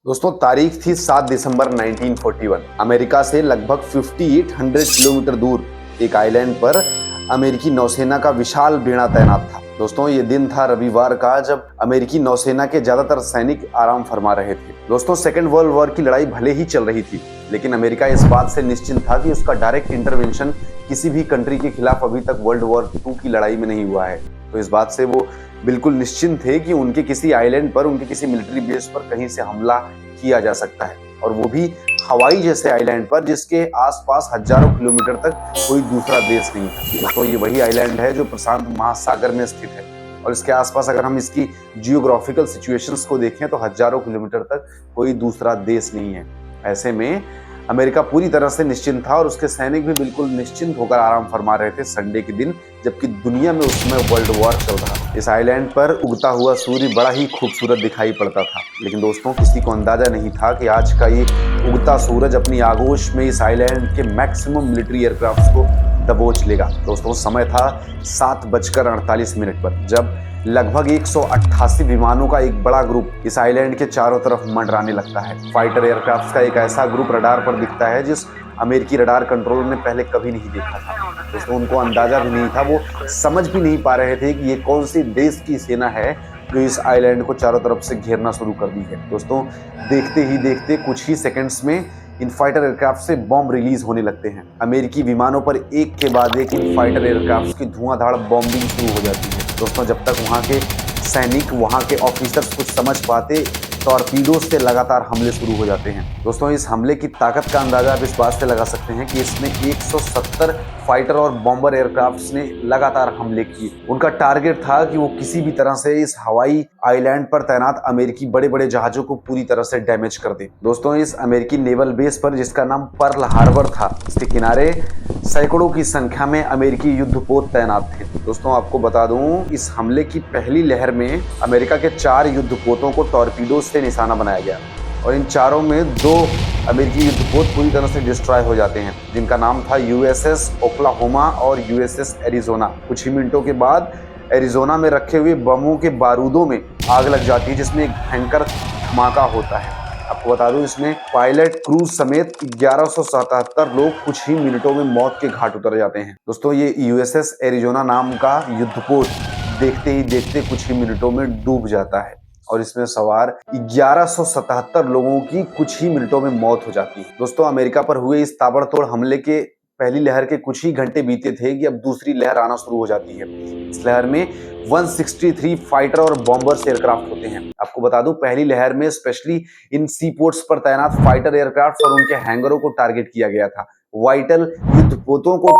दोस्तों तारीख थी 7 दिसंबर 1941। अमेरिका से लगभग 5800 किलोमीटर दूर एक आइलैंड पर अमेरिकी नौसेना का विशाल बेड़ा तैनात था। दोस्तों ये दिन था रविवार का, जब अमेरिकी नौसेना के ज्यादातर सैनिक आराम फरमा रहे थे। दोस्तों सेकेंड वर्ल्ड वॉर की लड़ाई भले ही चल रही थी, लेकिन अमेरिका इस बात से निश्चिंत था कि उसका डायरेक्ट इंटरवेंशन किसी भी कंट्री के खिलाफ अभी तक वर्ल्ड वॉर 2 की लड़ाई में नहीं हुआ है। तो इस बात से वो बिल्कुल निश्चिंत थे कि उनके किसी आइलैंड पर, उनके किसी मिलिट्री बेस पर कहीं से हमला किया जा सकता है, और वो भी हवाई जैसे आइलैंड पर जिसके आसपास हजारों किलोमीटर तक कोई दूसरा देश नहीं था। तो ये वही आइलैंड है जो प्रशांत महासागर में स्थित है, और इसके आसपास अगर हम इसकी जियोग्राफिकल सिचुएशंस को देखें तो हजारों किलोमीटर तक कोई दूसरा देश नहीं है। ऐसे में अमेरिका पूरी तरह से निश्चिंत था और उसके सैनिक भी बिल्कुल निश्चिंत होकर आराम फरमा रहे थे संडे के दिन, जबकि दुनिया में उस समय वर्ल्ड वॉर चल रहा। इस आइलैंड पर उगता हुआ सूर्य बड़ा ही खूबसूरत दिखाई पड़ता था, लेकिन दोस्तों किसी को अंदाजा नहीं था कि आज का ये उगता सूरज अपनी आगोश में इस आइलैंड के मैक्सिमम मिलिट्री एयरक्राफ्ट को दबोच लेगा। दोस्तों समय था 7:48 पर, जब लगभग 188 विमानों का एक बड़ा ग्रुप इस आइलैंड के चारों तरफ मंडराने लगता है। फाइटर एयरक्राफ्ट का एक ऐसा ग्रुप रडार पर दिखता है जिस अमेरिकी रडार कंट्रोलर ने पहले कभी नहीं देखा था। दोस्तों उनको अंदाजा भी नहीं था, वो समझ भी नहीं पा रहे थे कि ये कौन सी देश की सेना है जो इस आइलैंड को चारों तरफ से घेरना शुरू कर दी है। दोस्तों देखते ही देखते कुछ ही सेकेंड्स में इन फाइटर एयरक्राफ्ट से बॉम्ब रिलीज होने लगते हैं। अमेरिकी विमानों पर एक के बाद एक इन फाइटर एयरक्राफ्ट की धुआंधार बॉम्बिंग शुरू हो जाती है। दोस्तों जब तक वहाँ के सैनिक, वहाँ के ऑफिसर्स कुछ समझ पाते, टॉर्पीडो से लगातार हमले शुरू हो जाते हैं। दोस्तों इस हमले की ताकत का अंदाजा आप इस बात से लगा सकते हैं कि इसमें 170 फाइटर और बॉम्बर एयरक्राफ्ट्स ने लगातार हमले किए। उनका टारगेट था कि वो किसी भी तरह से इस हवाई आइलैंड पर तैनात अमेरिकी बड़े बड़े जहाजों को पूरी तरह से डैमेज कर दे। दोस्तों इस अमेरिकी नेवल बेस पर, जिसका नाम पर्ल हार्बर था, इसके किनारे सैकड़ों की संख्या में अमेरिकी युद्धपोत तैनात थे। दोस्तों आपको बता दूं, इस हमले की पहली लहर में अमेरिका के 4 युद्धपोतों को टॉर्पीडो से निशाना बनाया गया, और इन चारों में 2 अमेरिकी युद्धपोत पूरी तरह से डिस्ट्रॉय हो जाते हैं, जिनका नाम था यूएसएस ओक्लाहोमा और यूएसएस एरिजोना। कुछ ही मिनटों के बाद एरिजोना में रखे हुए बमों के बारूदों में आग लग जाती है, जिसमें एक भयंकर धमाका होता है। आपको बता दूं, इसमें पायलट, क्रूज समेत 1177 लोग कुछ ही मिनटों में मौत के घाट उतर जाते हैं। दोस्तों ये यूएसएस एरिजोना नाम का युद्धपोत देखते ही देखते कुछ ही मिनटों में डूब जाता है, और इसमें सवार 1177 लोगों की कुछ ही मिनटों में मौत हो जाती है। दोस्तों अमेरिका पर हुए इस ताबड़तोड़ हमले के पहली लहर के कुछ ही घंटे बीते थे कि अब दूसरी लहर आना शुरू हो जाती है। इस लहर में 163 फाइटर और बॉम्बर्स एयरक्राफ्ट होते हैं। आपको बता दूं, पहली लहर में स्पेशली इन सी पोर्ट्स पर तैनात फाइटर एयरक्राफ्ट और उनके हैंगरों को टारगेट किया गया था, वाइटल युद्धपोतों को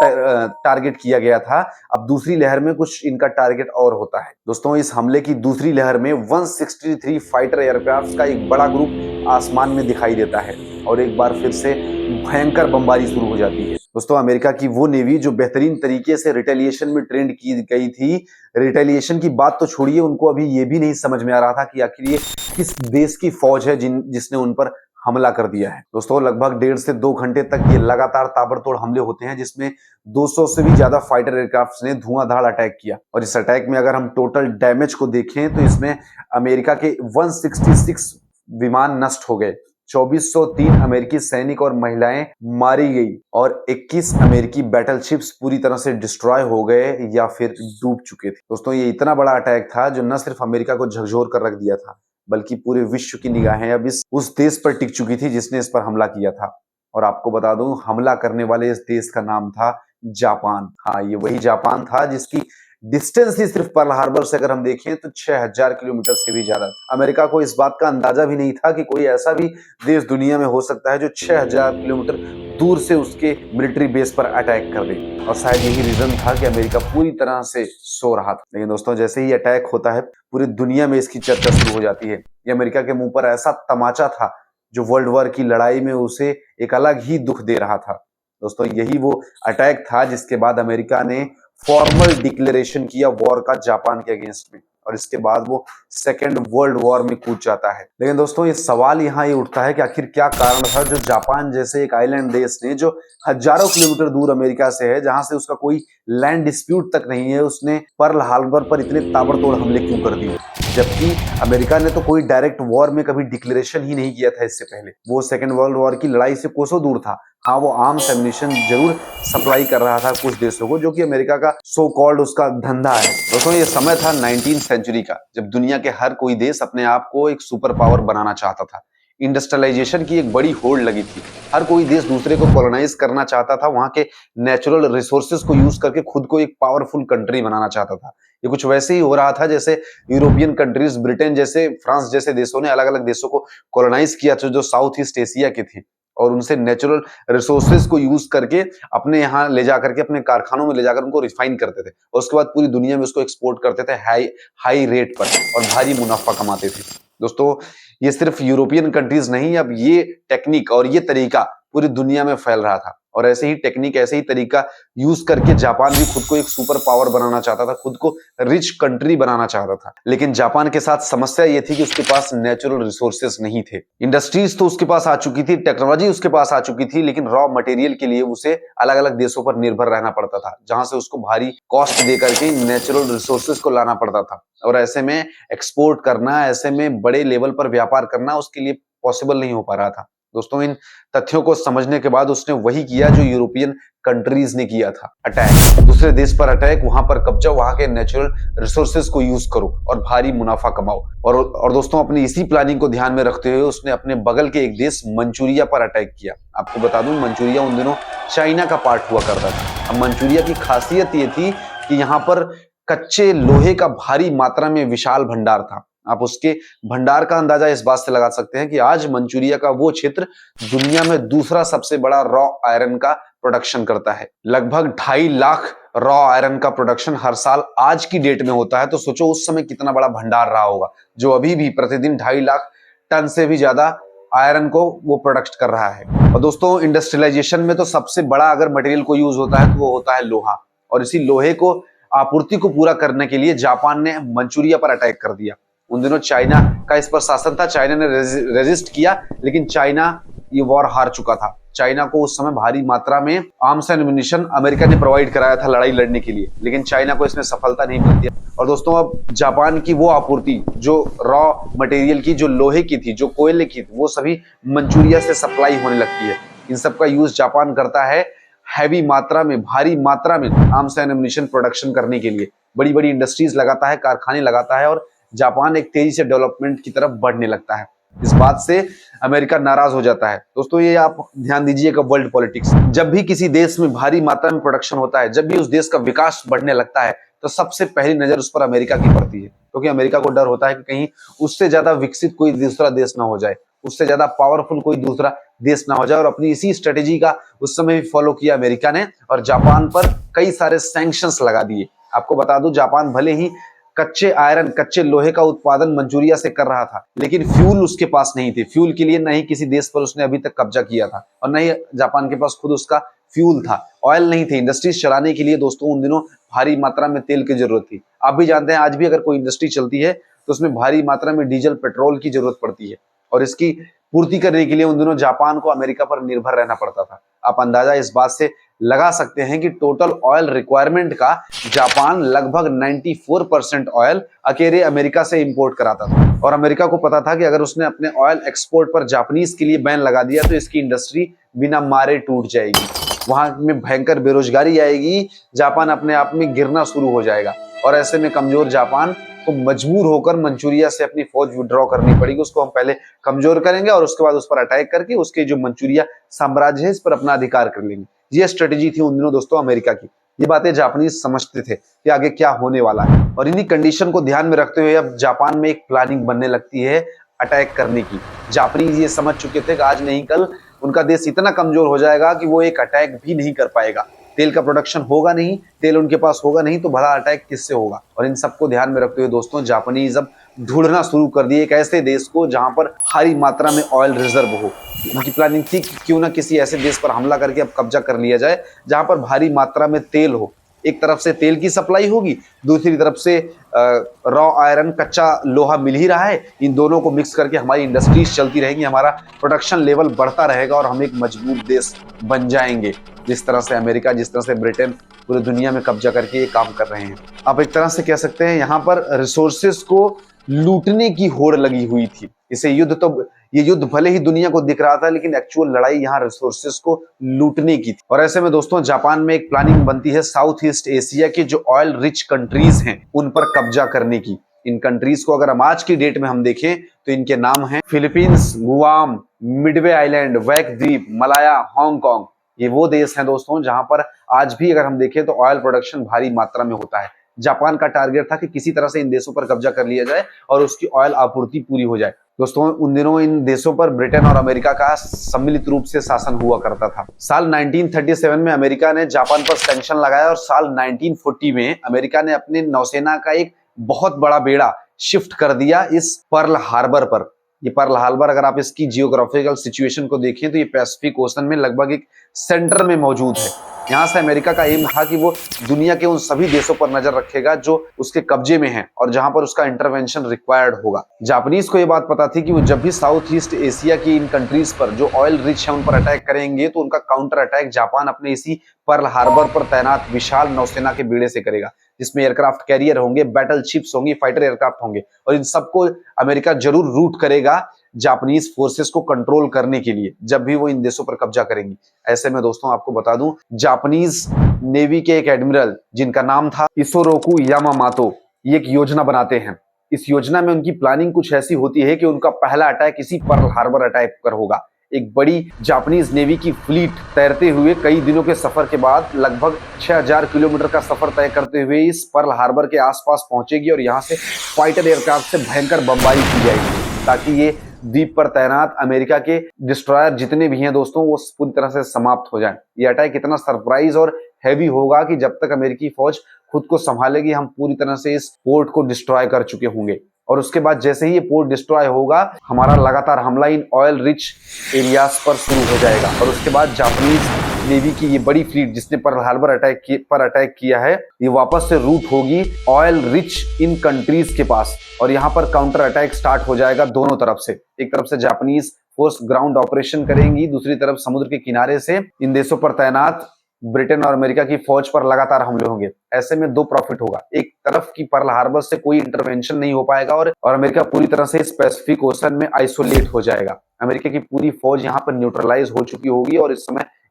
टारगेट किया गया था। अब दूसरी लहर में कुछ इनका टारगेट और होता है। दोस्तों इस हमले की दूसरी लहर में 163 फाइटर एयरक्राफ्ट का एक बड़ा ग्रुप आसमान में दिखाई देता है, और एक बार फिर से भयंकर बमबारी शुरू हो जाती है। दोस्तों अमेरिका की वो नेवी जो बेहतरीन तरीके से रिटेलिएशन में ट्रेंड की गई थी, रिटेलिएशन की बात तो छोड़िए, उनको अभी ये भी नहीं समझ में आ रहा था कि आखिर ये किस देश की फौज है जिसने उन पर हमला कर दिया है। दोस्तों लगभग 1.5 से 2 घंटे तक ये लगातार ताबड़तोड़ हमले होते हैं, जिसमें 200 से भी ज्यादा फाइटर एयरक्राफ्ट ने धुआंधार अटैक किया। और इस अटैक में अगर हम टोटल डैमेज को देखें तो इसमें अमेरिका के 166 विमान नष्ट हो गए, 2403 अमेरिकी सैनिक और महिलाएं मारी गई, और 21 अमेरिकी बैटलशिप्स पूरी तरह से डिस्ट्रॉय हो गए या फिर डूब चुके थे। दोस्तों ये इतना बड़ा अटैक था जो न सिर्फ अमेरिका को झकझोर कर रख दिया था, बल्कि पूरे विश्व की निगाहें अब उस देश पर टिक चुकी थी जिसने इस पर हमला किया था। और आपको बता दूं, हमला करने वाले इस देश का नाम था जापान। हाँ, ये वही जापान था जिसकी डिस्टेंस ही सिर्फ पर्ल हार्बर से अगर हम देखें तो 6000 किलोमीटर से भी ज्यादा। अमेरिका को इस बात का अंदाजा भी नहीं था कि कोई ऐसा भी देश दुनिया में हो सकता है जो 6000 किलोमीटर दूर से उसके मिलिट्री बेस पर अटैक कर दे, और शायद यही रीजन था कि अमेरिका पूरी तरह से सो रहा था। लेकिन दोस्तों जैसे ही अटैक होता है, पूरी दुनिया में इसकी चर्चा शुरू हो जाती है। ये अमेरिका के मुंह पर ऐसा तमाचा था जो वर्ल्ड वॉर की लड़ाई में उसे एक अलग ही दुख दे रहा था। दोस्तों यही वो अटैक था जिसके बाद अमेरिका ने फॉर्मल डिक्लेरेशन किया वॉर का जापान के अगेंस्ट में, और इसके बाद वो सेकेंड वर्ल्ड वॉर में कूद जाता है। लेकिन दोस्तों ये सवाल यहाँ ये उठता है कि आखिर क्या कारण था जो जापान जैसे एक आइलैंड देश ने, जो हजारों किलोमीटर दूर अमेरिका से है, जहां से उसका कोई लैंड डिस्प्यूट तक नहीं है, उसने पर्ल हार्बर पर इतने ताबड़तोड़ हमले क्यों कर दिए? जबकि अमेरिका ने तो कोई डायरेक्ट वॉर में कभी डिक्लेरेशन ही नहीं किया था इससे पहले। वो सेकेंड वर्ल्ड वॉर की लड़ाई से कोसों दूर था। हाँ, वो आर्म्स एम्यूनिशन जरूर सप्लाई कर रहा था कुछ देशों को, जो कि अमेरिका का सो कॉल्ड उसका धंधा है। दोस्तों ये समय था 19th सेंचुरी का, जब दुनिया के हर कोई देश अपने आप को एक सुपर पावर बनाना चाहता था। इंडस्ट्रियलाइजेशन की एक बड़ी होड़ लगी थी। हर कोई देश दूसरे को कॉलोनाइज करना चाहता था, वहां के नेचुरल रिसोर्सेज को यूज करके खुद को एक पावरफुल कंट्री बनाना चाहता था। ये कुछ वैसे ही हो रहा था जैसे यूरोपियन कंट्रीज, ब्रिटेन जैसे, फ्रांस जैसे देशों ने अलग अलग देशों को कॉलोनाइज किया था जो साउथ ईस्ट एशिया के थे, और उनसे नेचुरल रिसोर्सेज को यूज करके अपने यहाँ ले जाकर के अपने कारखानों में ले जाकर उनको रिफाइन करते थे, और उसके बाद पूरी दुनिया में उसको एक्सपोर्ट करते थे हाई रेट पर, और भारी मुनाफा कमाते थे। दोस्तों ये सिर्फ यूरोपियन कंट्रीज नहीं, अब ये टेक्निक और ये तरीका पूरी दुनिया में फैल रहा था, और ऐसे ही टेक्निक, ऐसे ही तरीका यूज करके जापान भी खुद को एक सुपर पावर बनाना चाहता था, खुद को रिच कंट्री बनाना चाहता था। लेकिन जापान के साथ समस्या ये थी कि उसके पास नेचुरल रिसोर्सेज नहीं थे। इंडस्ट्रीज तो उसके पास आ चुकी थी, टेक्नोलॉजी उसके पास आ चुकी थी, लेकिन रॉ मटेरियल के लिए उसे अलग अलग देशों पर निर्भर रहना पड़ता था, जहां से उसको भारी कॉस्ट दे करके नेचुरल रिसोर्सेज को लाना पड़ता था, और ऐसे में एक्सपोर्ट करना, ऐसे में बड़े लेवल पर व्यापार करना उसके लिए पॉसिबल नहीं हो पा रहा था। दोस्तों इन तथ्यों को समझने के बाद उसने वही किया जो यूरोपियन कंट्रीज ने किया था, अटैक। दूसरे देश पर अटैक, वहां पर कब्जा, वहां के नेचुरल रिसोर्सेज को यूज करो और भारी मुनाफा कमाओ। और दोस्तों अपनी इसी प्लानिंग को ध्यान में रखते हुए उसने अपने बगल के एक देश मंचूरिया पर अटैक किया। आपको बता दूं मंचूरिया उन दिनों चाइना का पार्ट हुआ करता था। अब मंचूरिया की खासियत ये थी कि यहाँ पर कच्चे लोहे का भारी मात्रा में विशाल भंडार था। आप उसके भंडार का अंदाजा इस बात से लगा सकते हैं कि आज मंचूरिया का वो क्षेत्र दुनिया में दूसरा सबसे बड़ा रॉ आयरन का प्रोडक्शन करता है। लगभग 2.5 लाख रॉ आयरन का प्रोडक्शन हर साल आज की डेट में होता है, तो सोचो उस समय कितना बड़ा भंडार रहा होगा, जो अभी भी प्रतिदिन 2.5 लाख टन से भी ज्यादा आयरन को वो प्रोडक्ट कर रहा है। और दोस्तों इंडस्ट्रियलाइजेशन में तो सबसे बड़ा अगर मटेरियल को यूज होता है तो वो होता है लोहा, और इसी लोहे को आपूर्ति को पूरा करने के लिए जापान ने मंचूरिया पर अटैक कर दिया। उन दिनों चाइना का इस पर शासन था, चाइना ने रेजिस्ट किया, लेकिन चाइना ये वॉर हार चुका था। चाइना को उस समय भारी मात्रा में आर्म्स एंड एम्यूनिशन अमेरिका ने प्रोवाइड कराया था लड़ाई लड़ने के लिए, लेकिन चाइना को इसमें सफलता नहीं मिलती। और दोस्तों अब जापान की वो आपूर्ति जो रॉ मटेरियल की, जो लोहे की थी, जो कोयले की थी, वो सभी मंचूरिया से सप्लाई होने लगती है। इन सब का यूज जापान करता है हैवी मात्रा में, भारी मात्रा में आर्म्स एंड एम्यूनिशन प्रोडक्शन करने के लिए। बड़ी बड़ी इंडस्ट्रीज लगाता है, कारखाने लगाता है, और जापान एक तेजी से डेवलपमेंट की तरफ बढ़ने लगता है। इस बात से अमेरिका नाराज हो जाता है। दोस्तों ये आप ध्यान दीजिएगा, वर्ल्ड पॉलिटिक्स, जब भी किसी देश में भारी मात्रा में प्रोडक्शन होता है, जब भी उस देश का विकास बढ़ने लगता है, तो सबसे पहली नजर उस पर अमेरिका की पड़ती है, क्योंकि अमेरिका को डर होता है कि कहीं उससे ज्यादा विकसित कोई दूसरा देश ना हो जाए, उससे ज्यादा पावरफुल कोई दूसरा देश ना हो जाए। और अपनी इसी स्ट्रेटेजी का उस समय भी फॉलो किया अमेरिका ने, और जापान पर कई सारे सैंक्शंस लगा दिए। आपको बता दूं जापान भले ही कच्चे आयरन, कच्चे लोहे का उत्पादन मंचूरिया से कर रहा था, लेकिन फ्यूल उसके पास नहीं थे। फ्यूल के लिए नहीं किसी देश पर उसने अभी तक कब्जा किया था, और नहीं जापान के पास खुद उसका फ्यूल था। ऑयल नहीं थे। इंडस्ट्रीज चलाने के लिए दोस्तों उन दिनों भारी मात्रा में तेल की जरूरत थी। आप भी जानते हैं आज भी अगर कोई इंडस्ट्री चलती है तो उसमें भारी मात्रा में डीजल, पेट्रोल की जरूरत पड़ती है, और इसकी पूर्ति करने के लिए उन दिनों जापान को अमेरिका पर निर्भर रहना पड़ता था। आप अंदाजा इस बात से लगा सकते हैं कि टोटल ऑयल रिक्वायरमेंट का जापान लगभग 94% ऑयल अकेले अमेरिका से इंपोर्ट कराता था। और अमेरिका को पता था कि अगर उसने अपने ऑयल एक्सपोर्ट पर जापानीज के लिए बैन लगा दिया तो इसकी इंडस्ट्री बिना मारे टूट जाएगी, वहां में भयंकर बेरोजगारी आएगी, जापान अपने आप में गिरना शुरू हो जाएगा। और ऐसे में कमजोर जापान को मजबूर होकर मंचूरिया से अपनी फौज विड्रॉ करनी पड़ेगी। उसको हम पहले कमजोर करेंगे और उसके बाद उस पर अटैक करके उसके जो मंचूरिया साम्राज्य है इस पर अपना अधिकार कर लेंगे। ये स्ट्रेटेजी थी उन दिनों दोस्तों अमेरिका की। ये बातें जापानीज समझते थे कि आगे क्या होने वाला है, और इन्हीं कंडीशन को ध्यान में रखते हुए अब जापान में एक प्लानिंग बनने लगती है अटैक करने की। जापानीज ये समझ चुके थे कि आज नहीं कल उनका देश इतना कमजोर हो जाएगा कि वो एक अटैक भी नहीं कर पाएगा। तेल का प्रोडक्शन होगा नहीं, तेल उनके पास होगा नहीं, तो भला अटैक किससे होगा। और इन सबको ध्यान में रखते हुए दोस्तों जापानीज अब ढूंढना शुरू कर दिए एक ऐसे देश को जहां पर भारी मात्रा में ऑयल रिजर्व हो। उनकी प्लानिंग थी कि क्यों ना किसी ऐसे देश पर हमला करके अब कब्जा कर लिया जाए जहां पर भारी मात्रा में तेल हो। एक तरफ से तेल की सप्लाई होगी, दूसरी तरफ से रॉ आयरन कच्चा लोहा मिल ही रहा है। इन दोनों को मिक्स करके हमारी इंडस्ट्रीज चलती रहेंगी, हमारा प्रोडक्शन लेवल बढ़ता रहेगा और हम एक मजबूत देश बन जाएंगे। जिस तरह से अमेरिका, जिस तरह से ब्रिटेन पूरी दुनिया में कब्जा करके ये काम कर रहे हैं। आप एक तरह से कह सकते हैं यहाँ पर रिसोर्सेस को लूटने की होड़ लगी हुई थी। ये युद्ध भले ही दुनिया को दिख रहा था, लेकिन एक्चुअल लड़ाई यहाँ रिसोर्सेस को लूटने की थी। और ऐसे में दोस्तों जापान में एक प्लानिंग बनती है साउथ ईस्ट एशिया के जो ऑयल रिच कंट्रीज हैं उन पर कब्जा करने की। इन कंट्रीज को अगर हम आज की डेट में हम देखें तो इनके नाम हैं फिलीपींस, गुआम, मिडवे आइलैंड, वैक द्वीप, मलाया, हांगकांग। ये वो देश हैं दोस्तों जहां पर आज भी अगर हम देखें तो ऑयल प्रोडक्शन भारी मात्रा में होता है। जापान का टारगेट था कि किसी तरह से इन देशों पर कब्जा कर लिया जाए और उसकी ऑयल आपूर्ति पूरी हो जाए। दोस्तों उन दिनों इन देशों पर ब्रिटेन और अमेरिका का सम्मिलित रूप से शासन हुआ करता था। साल 1937 में अमेरिका ने जापान पर सैंक्शन लगाया और साल 1940 में अमेरिका ने अपने नौसेना का एक बहुत बड़ा बेड़ा शिफ्ट कर दिया इस पर्ल हार्बर पर। ये पर्ल हार्बर अगर आप इसकी जियोग्राफिकल सिचुएशन को देखें तो ये पैसिफिक ओशन में लगभग एक सेंटर में मौजूद है। यहाँ से अमेरिका का एम था कि वो दुनिया के उन सभी देशों पर नजर रखेगा जो उसके कब्जे में हैं और जहां पर उसका इंटरवेंशन रिक्वायर्ड होगा। जापानीज को ये बात पता थी कि वो जब भी साउथ ईस्ट एशिया की इन कंट्रीज पर जो ऑयल रिच है उन पर अटैक करेंगे तो उनका काउंटर अटैक जापान अपने इसी पर्ल हार्बर पर तैनात विशाल नौसेना के बेड़े से करेगा, जिसमें एयरक्राफ्ट कैरियर होंगे, बैटल शिप्स होंगी, फाइटर एयरक्राफ्ट होंगे और इन सबको अमेरिका जरूर रूट करेगा जापानीज फोर्सेस को कंट्रोल करने के लिए जब भी वो इन देशों पर कब्जा करेंगी। ऐसे में दोस्तों आपको बता दूं, जापानीज नेवी के एक एडमिरल जिनका नाम था इसोरोकु यामामातो, ये एक योजना बनाते हैं। इस योजना में उनकी प्लानिंग कुछ ऐसी होती है कि उनका पहला अटैक इसी पर्ल हार्बर अटैक पर होगा। एक बड़ी जापानीज नेवी की फ्लीट तैरते हुए कई दिनों के सफर के बाद लगभग 6000 किलोमीटर का सफर तय करते हुए इस पर्ल हार्बर के आसपास पहुंचेगी और यहां से फाइटर एयरक्राफ्ट से भयंकर बमबारी की जाएगी ताकि ये द्वीप पर तैनात अमेरिका के डिस्ट्रॉयर जितने भी हैं दोस्तों वो पूरी तरह से समाप्त हो जाएं। ये अटैक इतना सरप्राइज और हैवी होगा कि जब तक अमेरिकी फौज खुद को संभालेगी हम पूरी तरह से इस पोर्ट को डिस्ट्रॉय कर चुके होंगे। और उसके बाद जैसे ही ये पोर्ट डिस्ट्रॉय होगा हमारा लगातार हमला इन ऑयल रिच एरियाज पर शुरू हो जाएगा और उसके बाद जापानीज नेवी की ये बड़ी फ्लीट जिसने पर्ल हार्बर अटैक किया है ये वापस से रूट होगी ऑयल रिच इन कंट्रीज के पास और यहाँ पर काउंटर अटैक स्टार्ट हो जाएगा दोनों तरफ से। एक तरफ से जापानीज फोर्स ग्राउंड ऑपरेशन करेंगी, दूसरी तरफ समुद्र के किनारे से इन देशों पर तैनात ब्रिटेन और अमेरिका की फौज पर लगातार हमले होंगे। ऐसे में दो प्रॉफिट होगा, एक तरफ की पर्ल हार्बर से कोई इंटरवेंशन नहीं हो पाएगा और अमेरिका पूरी तरह से इस पैसिफिक ओशन में आइसोलेट हो जाएगा। अमेरिका की पूरी फौज यहाँ पर न्यूट्रलाइज हो चुकी होगी और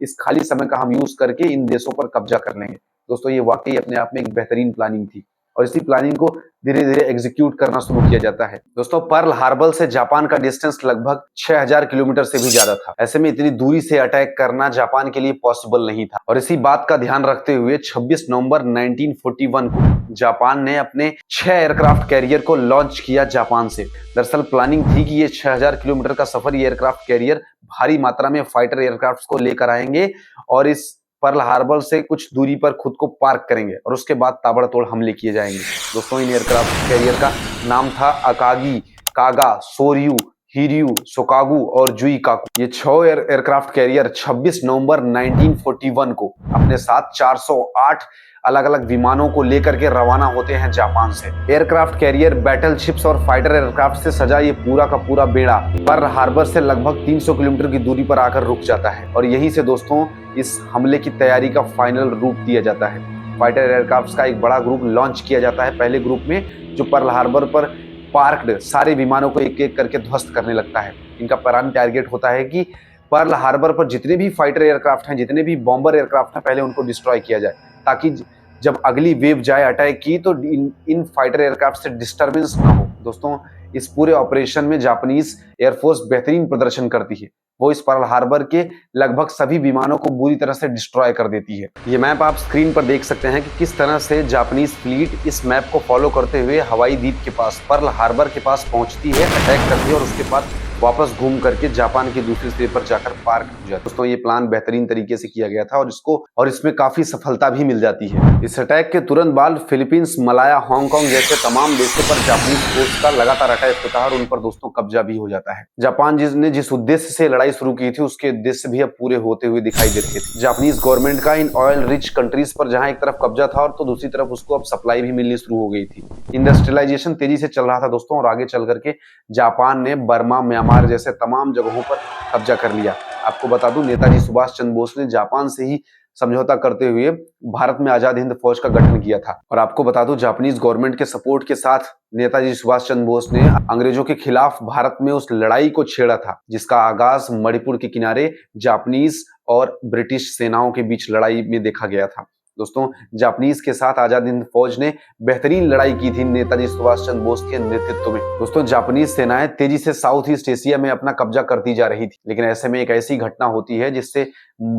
इस खाली समय का हम यूज करके इन देशों पर कब्जा कर लेंगे। दोस्तों ये वाकई अपने आप में एक बेहतरीन प्लानिंग थी और इसी प्लानिंग को धीरे धीरे एग्जीक्यूट करना शुरू किया जाता है। दोस्तों पर्ल हार्बर से जापान का डिस्टेंस लगभग 6000 किलोमीटर से भी ज्यादा था। ऐसे में इतनी दूरी से अटैक करना जापान के लिए पॉसिबल नहीं था और इसी बात का ध्यान रखते हुए 26 नवंबर 1941 को जापान ने अपने 6 एयरक्राफ्ट कैरियर को लॉन्च किया जापान से। दरअसल प्लानिंग थी कि ये 6000 किलोमीटर का सफर ये एयरक्राफ्ट कैरियर भारी मात्रा में फाइटर एयरक्राफ्ट को लेकर आएंगे और इस पर्ल हार्बर से कुछ दूरी पर खुद को पार्क करेंगे और उसके बाद ताबड़तोड़ हमले किए जाएंगे। दोस्तों इन एयरक्राफ्ट कैरियर का नाम था अकागी, कागा, सोर्यू, हिरियू, सोकागु और जुइकाकु। ये 6 एयरक्राफ्ट कैरियर 26 नवंबर 1941 को अपने साथ 408 अलग अलग विमानों को लेकर के रवाना होते हैं जापान से। एयरक्राफ्ट कैरियर, बैटल शिप्स और फाइटर एयरक्राफ्ट से सजा ये पूरा का पूरा बेड़ा पर्ल हार्बर से लगभग 300 किलोमीटर की दूरी पर आकर रुक जाता है और यहीं से दोस्तों इस हमले की तैयारी का फाइनल रूप दिया जाता है। फाइटर एयरक्राफ्ट का एक बड़ा ग्रुप लॉन्च किया जाता है पहले ग्रुप में, जो पर्ल हार्बर पर पार्क्ड सारे विमानों को एक एक करके ध्वस्त करने लगता है। इनका प्राइम टारगेट होता है कि पर्ल हार्बर पर जितने भी फाइटर एयरक्राफ्ट हैं, जितने भी बॉम्बर एयरक्राफ्ट हैं, पहले उनको डिस्ट्रॉय किया जाए ताकि जब अगली वेव जाए अटैक की तो इन फाइटर एयरक्राफ्ट से डिस्टर्बेंस ना हो। दोस्तों इस पूरे ऑपरेशन में जापानीज एयरफोर्स बेहतरीन प्रदर्शन करती है। वो इस पर्ल हार्बर के लगभग सभी विमानों को बुरी तरह से डिस्ट्रॉय कर देती है। ये मैप आप स्क्रीन पर देख सकते हैं कि किस तरह से जापानीज फ्लीट इस मैप को फॉलो करते हुए हवाई द्वीप के पास पर्ल हार्बर के पास पहुंचती है, अटैक करती है और उसके बाद वापस घूम करके जापान की दूसरी सिरे पर जाकर पार्क हो जाता। दोस्तों ये प्लान बेहतरीन तरीके से किया गया था और इसमें काफी सफलता भी मिल जाती है। इस अटैक के तुरंत बाद फिलीपींस, मलाया, हांगकांग जैसे तमाम देशों पर जापानीज फोर्स का लगातार अटैक होता है और उन पर दोस्तों कब्जा भी हो जाता है। जापान जिसने जिस उद्देश्य से लड़ाई शुरू की थी उसके उद्देश्य भी अब पूरे होते हुए दिखाई दे रहे थे। जापानीज गवर्नमेंट का इन ऑयल रिच कंट्रीज पर जहां एक तरफ कब्जा था और तो दूसरी तरफ उसको अब सप्लाई भी मिलनी शुरू हो गई थी। इंडस्ट्रियलाइजेशन तेजी से चल रहा था दोस्तों, और आगे चल करके जापान ने बर्मा, म्यांमार जैसे तमाम जगहों पर कब्जा कर लिया। आपको बता दूं, नेताजी सुभाष चंद्र बोस ने जापान से ही समझौता करते हुए भारत में आजाद हिंद फौज का गठन किया था। और आपको बता दूं, जापानीज गवर्नमेंट के सपोर्ट के साथ नेताजी सुभाष चंद्र बोस ने अंग्रेजों के खिलाफ भारत में उस लड़ाई को छेड़ा था जिसका आगाज मणिपुर के किनारे जापानीज और ब्रिटिश सेनाओं के बीच लड़ाई में देखा गया था। दोस्तों जापानीज के साथ आजाद हिंद फौज ने बेहतरीन लड़ाई की थी नेताजी सुभाष चंद्र बोस के नेतृत्व में। दोस्तों जापानीज सेनाएं तेजी से साउथ ईस्ट एशिया में अपना कब्जा करती जा रही थी, लेकिन ऐसे में एक ऐसी घटना होती है जिससे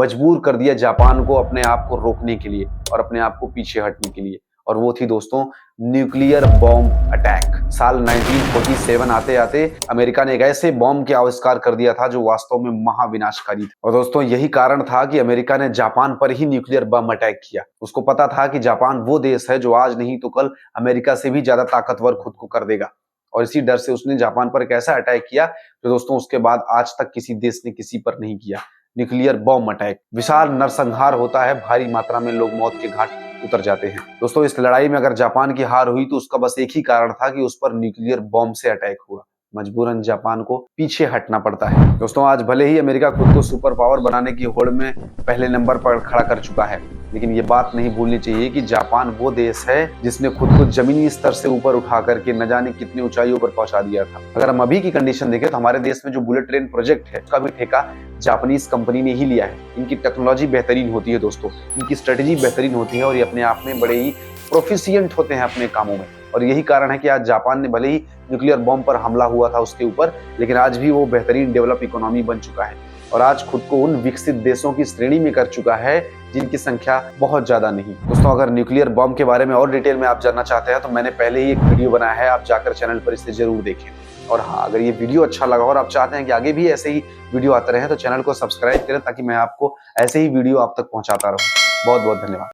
मजबूर कर दिया जापान को अपने आप को रोकने के लिए और अपने आप को पीछे हटने के लिए, और वो थी दोस्तों न्यूक्लियर बॉम्ब अटैक। साल 1947 आते आते अमेरिका ने एक ऐसे बॉम्ब के आविष्कार कर दिया था जो वास्तव में महाविनाशकारी था। और दोस्तों यही कारण था कि अमेरिका ने जापान पर ही न्यूक्लियर बम अटैक किया। उसको पता था कि जापान वो देश है जो आज नहीं तो कल अमेरिका से भी ज्यादा ताकतवर खुद को कर देगा, और इसी डर से उसने जापान पर एक ऐसा अटैक किया जो दोस्तों उसके बाद आज तक किसी देश ने किसी पर नहीं किया। न्यूक्लियर बॉम्ब अटैक, विशाल नरसंहार होता है, भारी मात्रा में लोग मौत के घाट उतर जाते हैं। दोस्तों इस लड़ाई में अगर जापान की हार हुई तो उसका बस एक ही कारण था कि उस पर न्यूक्लियर बॉम्ब से अटैक हुआ। मजबूरन जापान को पीछे हटना पड़ता है। दोस्तों आज भले ही अमेरिका खुद को सुपर पावर बनाने की होड़ में पहले नंबर पर खड़ा कर चुका है, लेकिन ये बात नहीं भूलनी चाहिए कि जापान वो देश है जिसने खुद को जमीनी स्तर से ऊपर उठा करके न जाने कितनी ऊंचाइयों पर पहुंचा दिया था। अगर हम अभी की कंडीशन देखें तो हमारे देश में जो बुलेट ट्रेन प्रोजेक्ट है उसका भी ठेका जापानीज कंपनी ने ही लिया है। इनकी टेक्नोलॉजी बेहतरीन होती है दोस्तों, इनकी स्ट्रेटेजी बेहतरीन होती है और ये अपने आप में बड़े ही प्रोफिशिएंट होते हैं अपने कामों में। और यही कारण है कि आज जापान ने भले ही न्यूक्लियर बॉम्ब पर हमला हुआ था उसके ऊपर, लेकिन आज भी वो बेहतरीन डेवलप इकोनॉमी बन चुका है और आज खुद को उन विकसित देशों की श्रेणी में कर चुका है जिनकी संख्या बहुत ज्यादा नहीं। दोस्तों अगर न्यूक्लियर बॉम्ब के बारे में और डिटेल में आप जानना चाहते हैं तो मैंने पहले ही एक वीडियो बनाया है, आप जाकर चैनल पर इसे जरूर देखें। और हाँ, अगर ये वीडियो अच्छा लगा और आप चाहते हैं कि आगे भी ऐसे ही वीडियो आते रहे तो चैनल को सब्सक्राइब करें ताकि मैं आपको ऐसे ही वीडियो आप तक पहुंचाता रहूं। बहुत बहुत धन्यवाद।